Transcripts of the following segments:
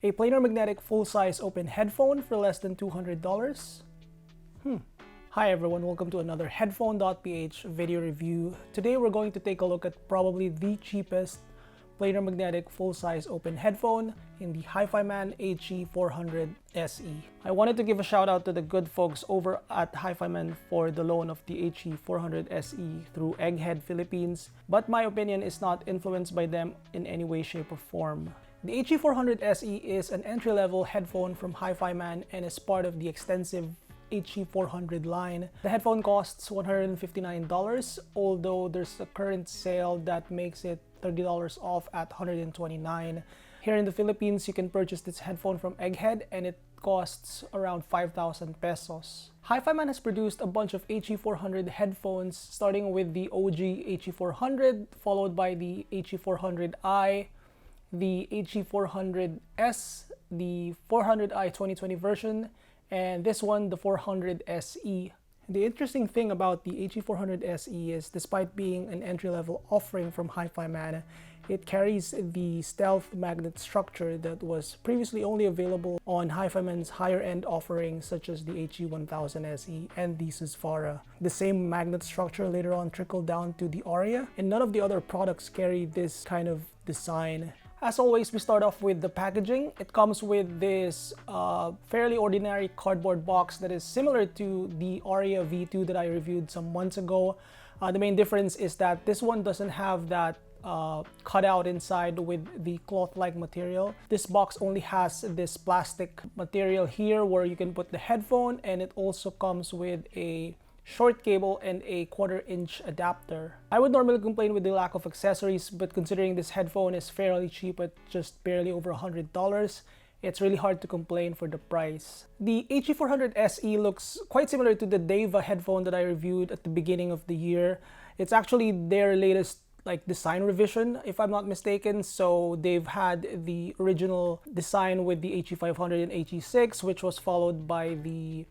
A planar magnetic full-size open headphone for less than $200? Hi everyone, welcome to another Headphone.ph video review. Today we're going to take a look at probably the cheapest planar magnetic full-size open headphone in the Hifiman HE400se. I wanted to give a shout out to the good folks over at Hifiman for the loan of the HE400se through Egghead Philippines, but my opinion is not influenced by them in any way, shape, or form. The HE400se is an entry-level headphone from Hifiman and is part of the extensive HE400 line. The headphone costs $159, although there's a current sale that makes it $30 off at $129. Here in the Philippines, you can purchase this headphone from Egghead and it costs around 5,000 pesos. Hifiman has produced a bunch of HE400 headphones, starting with the OG HE400, followed by the HE400i, the HE400s, the 400i 2020 version, and this one, the 400se. The interesting thing about the HE400se is, despite being an entry-level offering from Hifiman, it carries the stealth magnet structure that was previously only available on Hifiman's higher-end offerings such as the HE1000se and the Susvara. The same magnet structure later on trickled down to the Aria, and none of the other products carry this kind of design. As always, we start off with the packaging. It comes with this fairly ordinary cardboard box that is similar to the Aria V2 that I reviewed some months ago. The main difference is that this one doesn't have that cutout inside with the cloth-like material. This box only has this plastic material here where you can put the headphone, and it also comes with a short cable and a 1/4-inch adapter. I would normally complain with the lack of accessories, but considering this headphone is fairly cheap at just barely over $100, it's really hard to complain for the price. The HE400se looks quite similar to the Deva headphone that I reviewed at the beginning of the year. It's actually their latest design revision, if I'm not mistaken. So they've had the original design with the HE500 and HE6, which was followed by the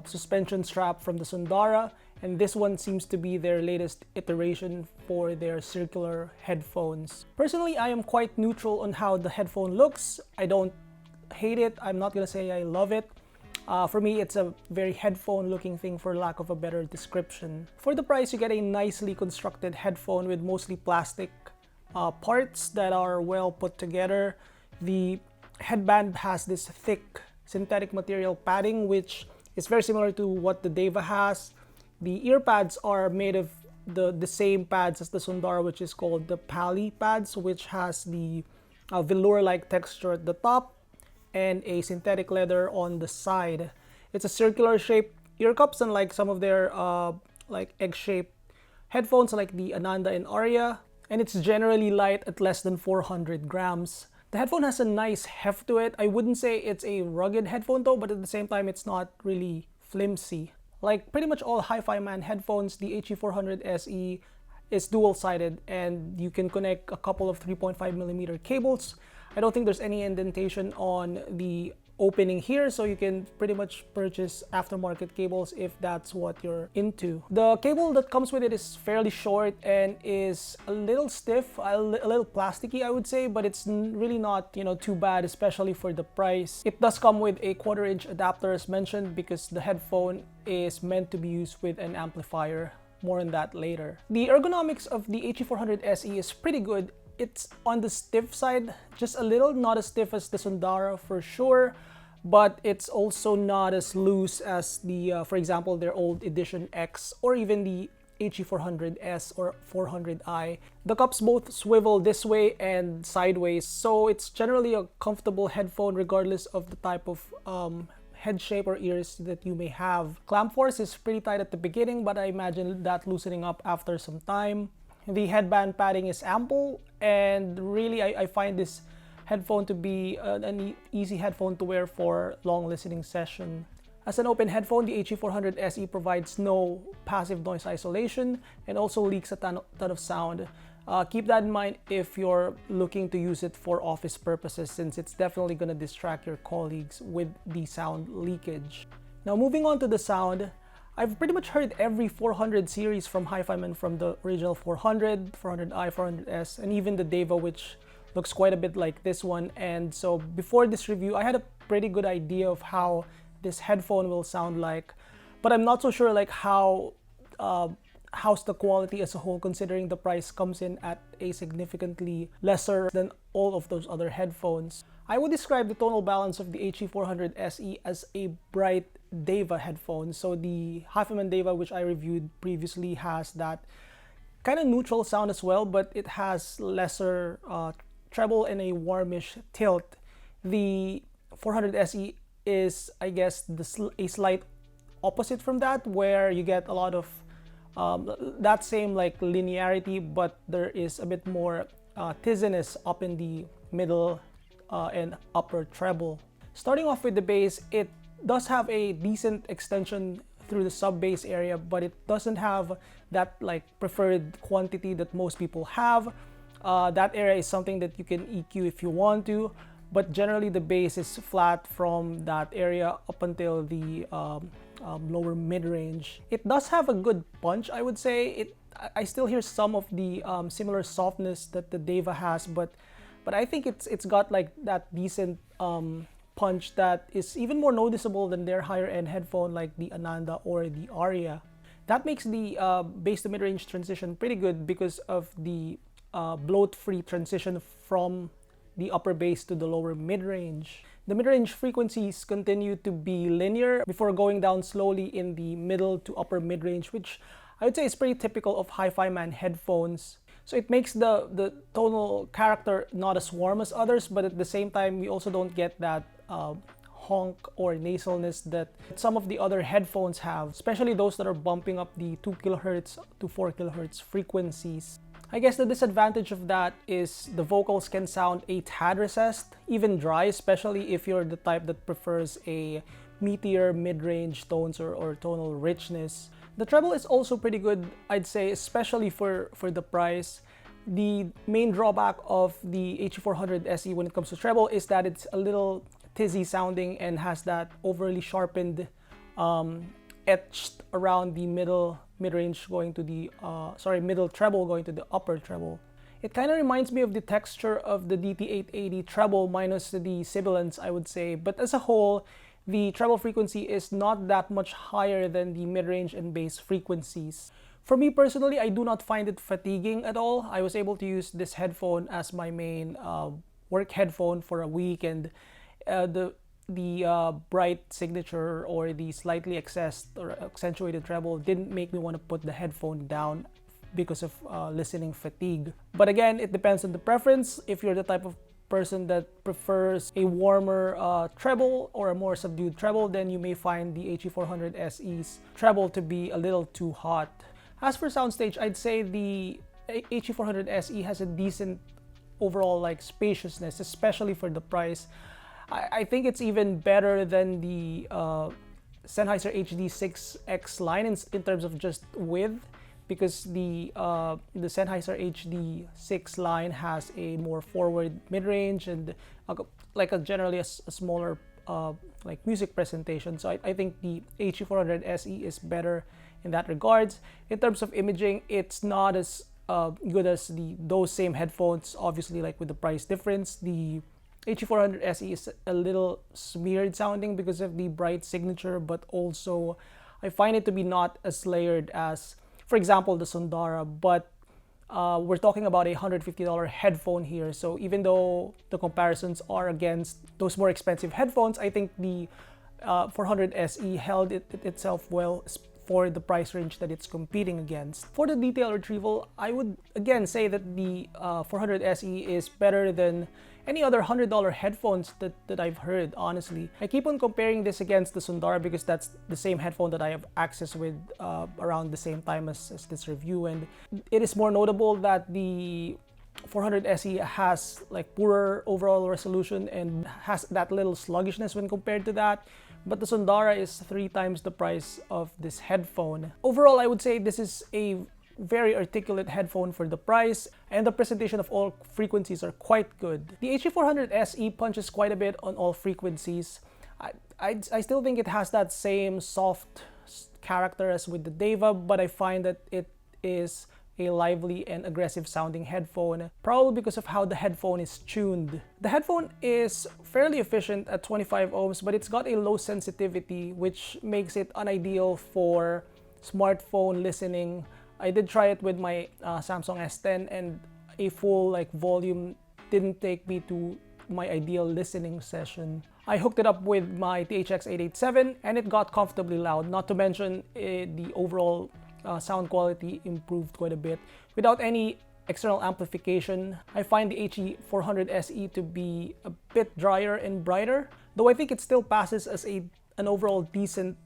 suspension strap from the Sundara, and this one seems to be their latest iteration for their circular headphones. Personally, I am quite neutral on how the headphone looks. I don't hate it. I'm not gonna say I love it. For me, it's a very headphone looking thing, for lack of a better description. For the price, you get a nicely constructed headphone with mostly plastic parts that are well put together. The headband has this thick synthetic material padding, which is very similar to what the Deva has. The ear pads are made of the same pads as the Sundara, which is called the Pali pads, which has the velour-like texture at the top and a synthetic leather on the side. It's a circular shaped ear cups, unlike some of their egg-shaped headphones like the Ananda and Aria, and it's generally light at less than 400 grams. The headphone has a nice heft to it. I wouldn't say it's a rugged headphone though, but at the same time, it's not really flimsy. Like pretty much all Hifiman headphones, the HE400se is dual-sided, and you can connect a couple of 3.5mm cables. I don't think there's any indentation on the opening here, so you can pretty much purchase aftermarket cables if that's what you're into. The cable that comes with it is fairly short and is a little stiff, a little plasticky, I would say, but it's really not, too bad, especially for the price. It does come with a 1/4-inch adapter, as mentioned, because the headphone is meant to be used with an amplifier. More on that later. The ergonomics of the HE400se is pretty good. It's on the stiff side, just a little, not as stiff as the Sundara for sure, but it's also not as loose as the, for example, their old Edition X or even the HE400s or 400i. The cups both swivel this way and sideways, so it's generally a comfortable headphone regardless of the type of head shape or ears that you may have. Clamp force is pretty tight at the beginning, but I imagine that loosening up after some time. The headband padding is ample, and really I find this headphone to be an easy headphone to wear for long listening session. As an open headphone, the HE400se provides no passive noise isolation and also leaks a ton of sound. Keep that in mind if you're looking to use it for office purposes, since it's definitely going to distract your colleagues with the sound leakage. Now, moving on to the sound, I've pretty much heard every 400 series from Hifiman, from the original 400, 400i, 400s, and even the Deva, which looks quite a bit like this one. And so before this review, I had a pretty good idea of how this headphone will sound like, but I'm not so sure like how's the quality as a whole, considering the price comes in at a significantly lesser than all of those other headphones. I would describe the tonal balance of the HE400se as a bright Deva headphone. So the Hifiman Deva, which I reviewed previously, has that kind of neutral sound as well, but it has lesser treble and a warmish tilt. The 400se is, I guess, a slight opposite from that, where you get a lot of that same like linearity, but there is a bit more tizziness up in the middle and upper treble. Starting off with the bass, it does have a decent extension through the sub bass area, but it doesn't have that like preferred quantity that most people have. That area is something that you can EQ if you want to, but generally the bass is flat from that area up until the lower mid-range. It does have a good punch, I would say. I still hear some of the similar softness that the Deva has, but I think it's got like that decent punch that is even more noticeable than their higher end headphone like the Ananda or the Aria. That makes the bass to mid-range transition pretty good because of the bloat-free transition from the upper bass to the lower mid-range. The mid-range frequencies continue to be linear before going down slowly in the middle to upper mid-range, which I would say is pretty typical of Hifiman headphones. So it makes the tonal character not as warm as others, but at the same time, we also don't get that honk or nasalness that some of the other headphones have, especially those that are bumping up the 2 kHz to 4 kHz frequencies. I guess the disadvantage of that is the vocals can sound a tad recessed, even dry, especially if you're the type that prefers a meatier mid-range tones or tonal richness. The treble is also pretty good, I'd say, especially for the price. The main drawback of the HE400se when it comes to treble is that it's a little tizzy sounding and has that overly sharpened etched around the middle mid-range going to the middle treble going to the upper treble. It kind of reminds me of the texture of the DT880 treble minus the sibilance, I would say, but as a whole, the treble frequency is not that much higher than the mid-range and bass frequencies. For me personally, I do not find it fatiguing at all. I was able to use this headphone as my main work headphone for a week, and the bright signature or the slightly excessed or accentuated treble didn't make me want to put the headphone down because of listening fatigue. But again, it depends on the preference. If you're the type of person that prefers a warmer treble or a more subdued treble, then you may find the HE400se's treble to be a little too hot. As for soundstage, I'd say the HE400se has a decent overall like spaciousness, especially for the price. I think it's even better than the Sennheiser HD6X line in terms of just width, because the Sennheiser HD6 line has a more forward mid-range and generally a smaller like music presentation. So I think the HE400se is better in that regards. In terms of imaging, it's not as good as those same headphones, obviously, like with the price difference. The HE400se is a little smeared sounding because of the bright signature, but also I find it to be not as layered as, for example, the Sondara. But we're talking about a $150 headphone here, so even though the comparisons are against those more expensive headphones, I think the 400se held itself well for the price range that it's competing against. For the detail retrieval, I would again say that the 400se is better than any other $100 headphones that I've heard, honestly. I keep on comparing this against the Sondara because that's the same headphone that I have access with around the same time as this review, and it is more notable that the 400se has like poorer overall resolution and has that little sluggishness when compared to that, but the Sondara is 3 times the price of this headphone. Overall, I would say this is a very articulate headphone for the price, and the presentation of all frequencies are quite good. The HE400se punches quite a bit on all frequencies. I still think it has that same soft character as with the Deva, but I find that it is a lively and aggressive sounding headphone, probably because of how the headphone is tuned. The headphone is fairly efficient at 25 ohms, but it's got a low sensitivity, which makes it unideal for smartphone listening. I did try it with my Samsung S10, and a full volume didn't take me to my ideal listening session. I hooked it up with my THX 887 and it got comfortably loud, not to mention the overall sound quality improved quite a bit. Without any external amplification, I find the HE400se to be a bit drier and brighter, though I think it still passes as an overall decent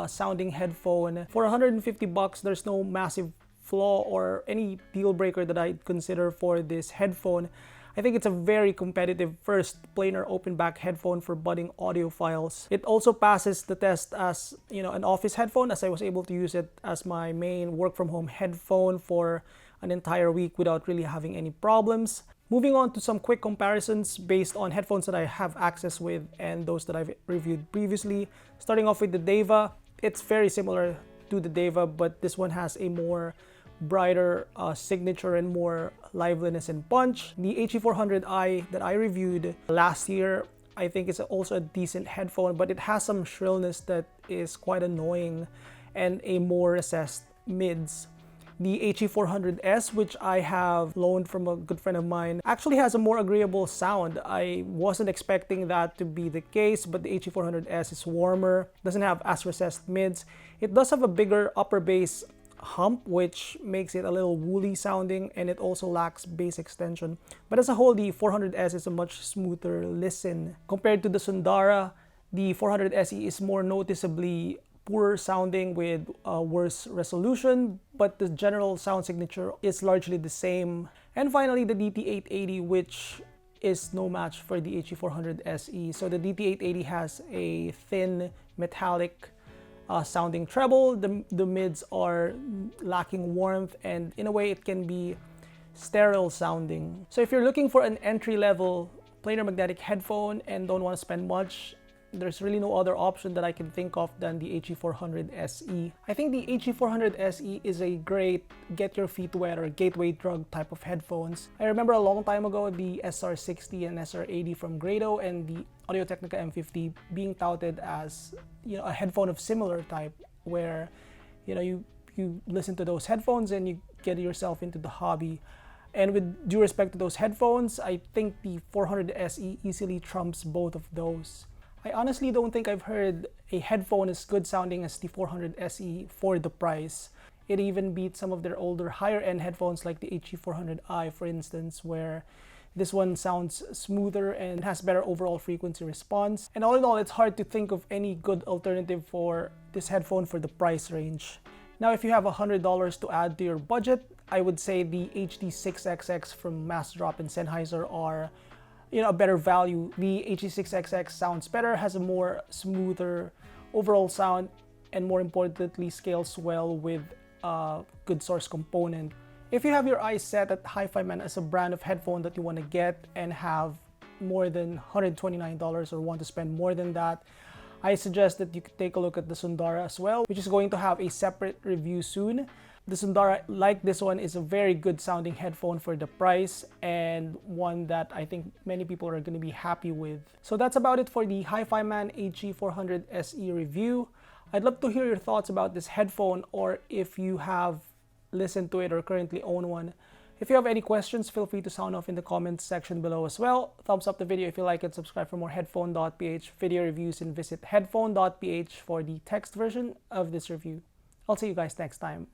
sounding headphone. For $150, there's no massive flaw or any deal breaker that I'd consider for this headphone. I think it's a very competitive first planar open back headphone for budding audiophiles. It also passes the test as, an office headphone, as I was able to use it as my main work from home headphone for an entire week without really having any problems. Moving on to some quick comparisons based on headphones that I have access with and those that I've reviewed previously. Starting off with the Deva, it's very similar to the Deva, but this one has a more brighter signature and more liveliness and punch. The HE400i that I reviewed last year, I think is also a decent headphone, but it has some shrillness that is quite annoying and a more recessed mids. The HE400s, which I have loaned from a good friend of mine, actually has a more agreeable sound. I wasn't expecting that to be the case, but the HE400s is warmer, doesn't have as recessed mids. It does have a bigger upper bass hump, which makes it a little woolly sounding, and it also lacks bass extension. But as a whole, the 400s is a much smoother listen. Compared to the Sundara, the 400se is more noticeably poorer sounding with worse resolution, but the general sound signature is largely the same. And finally, the DT880, which is no match for the HE400se. So the DT880 has a thin metallic sounding treble. The mids are lacking warmth, and in a way it can be sterile sounding. So if you're looking for an entry-level planar magnetic headphone and don't want to spend much, there's really no other option that I can think of than the HE400se. I think the HE400se is a great get your feet wet or gateway drug type of headphones. I remember a long time ago the SR60 and SR80 from Grado and the Audio-Technica M50 being touted as a headphone of similar type, where you listen to those headphones and you get yourself into the hobby. And with due respect to those headphones, I think the 400se easily trumps both of those. I honestly don't think I've heard a headphone as good sounding as the 400se for the price. It even beats some of their older higher end headphones like the HE400i, for instance, where this one sounds smoother and has better overall frequency response. And all in all, it's hard to think of any good alternative for this headphone for the price range. Now, if you have $100 to add to your budget, I would say the HD6XX from Massdrop and Sennheiser are a better value. The HD6XX sounds better, has a more smoother overall sound, and more importantly, scales well with a good source component. If you have your eyes set at Hifiman as a brand of headphone that you want to get and have more than $129 or want to spend more than that, I suggest that you could take a look at the Sundara as well, which is going to have a separate review soon. The Sundara, like this one, is a very good sounding headphone for the price and one that I think many people are going to be happy with. So that's about it for the Hifiman HE400se review. I'd love to hear your thoughts about this headphone, or if you have listened to it or currently own one. If you have any questions, feel free to sound off in the comments section below as well. Thumbs up the video if you like it, subscribe for more Headphone.ph video reviews, and visit Headphone.ph for the text version of this review. I'll see you guys next time.